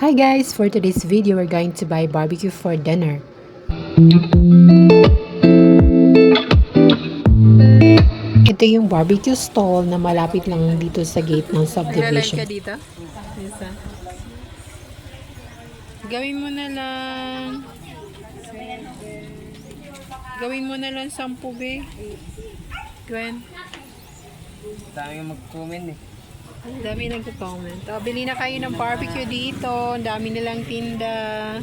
Hi guys! For today's video, we're going to buy barbecue for dinner. Ito yung barbecue stall na malapit lang dito sa gate ng subdivision. Magla-live ka dito? Isa. Gawin mo na lang. Gawin mo na lang 10, be. Gwen. Dami nga mag-comment eh. Ang dami nagko-comment. Oh, bili na kayo ng barbecue dito. Ang dami nilang tinda.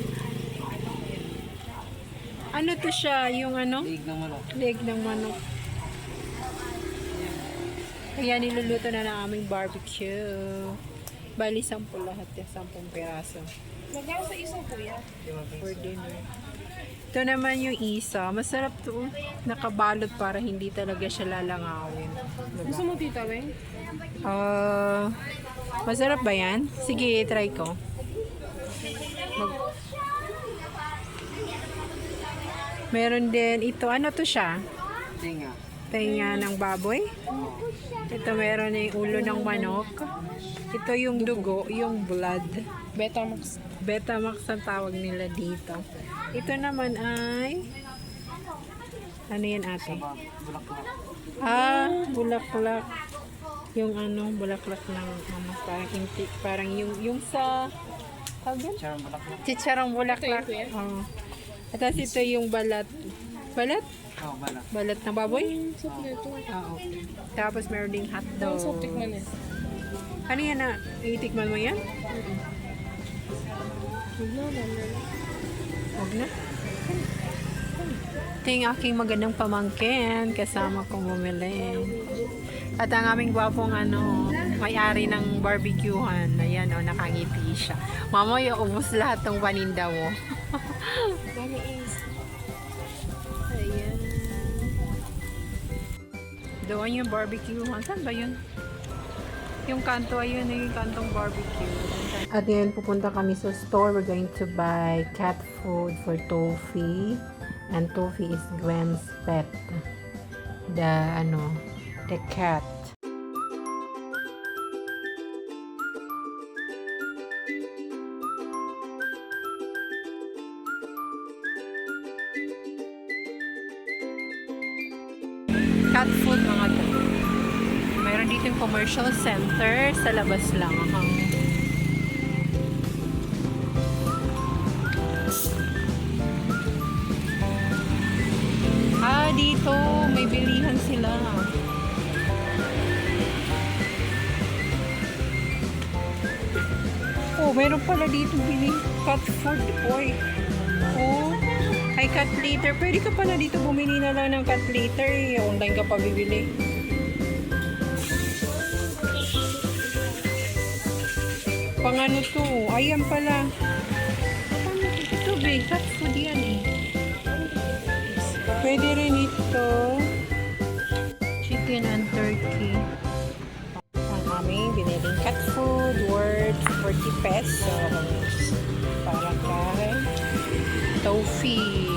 Ano to siya? Yung ano? Liig ng manok. Leg ng manok. Kaya niluluto na ng aming barbecue. Bali, 10 lahat. 10 piraso. Magkano sa isa, kuya? For dinner. Ito naman yung isa. Masarap to. Nakabalot para hindi talaga siya lalangawin. Gusto mo, tita, Weng? Masarap ba yan? Sige, try ko. Meron din ito. Ano to siya? Tinga. Tenga ng baboy. Ito meron yung ulo ng manok. Ito yung dugo, yung blood. Betamax. Betamax ang tawag nila dito. Ito naman ay ano yan ate? Bulaklak. Bulaklak. Yung ano, bulaklak ng parang intik, parang yung sa tawag yan? Charang bulaklak. Chicharong bulaklak. Ito yun, kuya? Oo. At tapos ito yung balat. Balat? Oo, balak. Balat ng baboy? Sa plato. Okay. Tapos meron ding hotdog. Ang soft tikman eh. Ano yan na? Itikman mo yan? Huwag na. Ito yung aking magandang pamangkin. Kasama kong bumili. At ang aming gwapong may-ari ng barbecuehan. Ayan o, nakangiti siya. Mamaya, ubos lahat ng paninda mo. Ayan. Doon yung barbecuehan. Saan ba yun? Yung kanto, ayun yung kantong barbecue. At ngayon pupunta kami sa store. We're going to buy cat food for Tofi. And Tofi is Gwen's pet. The cat. Cat food mga to. Mayroon dito yung commercial center sa labas lang. Dito may bilihan sila. Oh, meron pala dito bili cat food. Boy. Oh, ay cat litter. Pwede ka pala dito bumili na lang ng cat litter. Online ka pa bibili. Pang ano to? Ayan pala. Ito be, cat food yan eh. Pwede rin ito. Chicken and turkey. Ang aming biniling cat food worth 40 pesos. Para kay Tofi.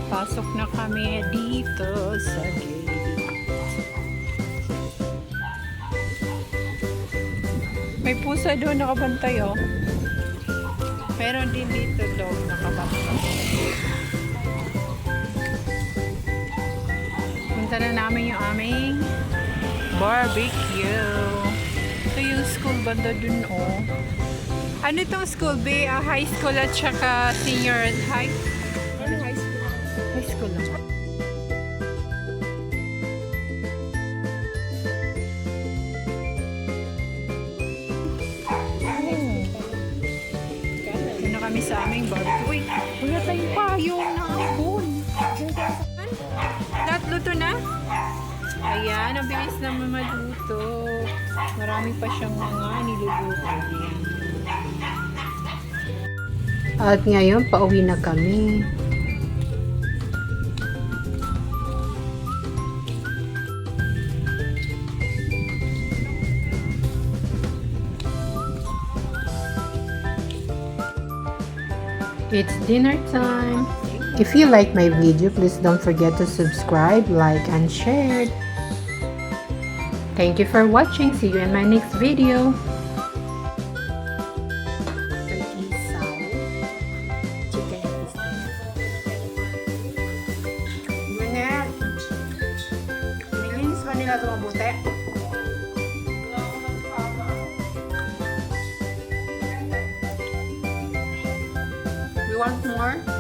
Pasok na kami dito sa gate. May pusa doon nakabantay oh. Meron din dito dog nakabantay. Punta na namin yung aming barbecue. Ito yung school banda dun oh. Ano itong school be? High school at saka senior high? Ano high school? High school lang. Kami sa aming barbecue. Uy, wala tayong payong na hapon. Lahat luto na? Ayan, ang bilis naman maluto. Marami pa siyang mga niluluto. At ngayon, pauwi na kami. It's dinner time. If you like my video, please don't forget to subscribe, like, and share. Thank you for watching. See you in my next video. Isaw. Chicken biscuit. Ganyan. Nilinis pa nila ito mabuti. You want more?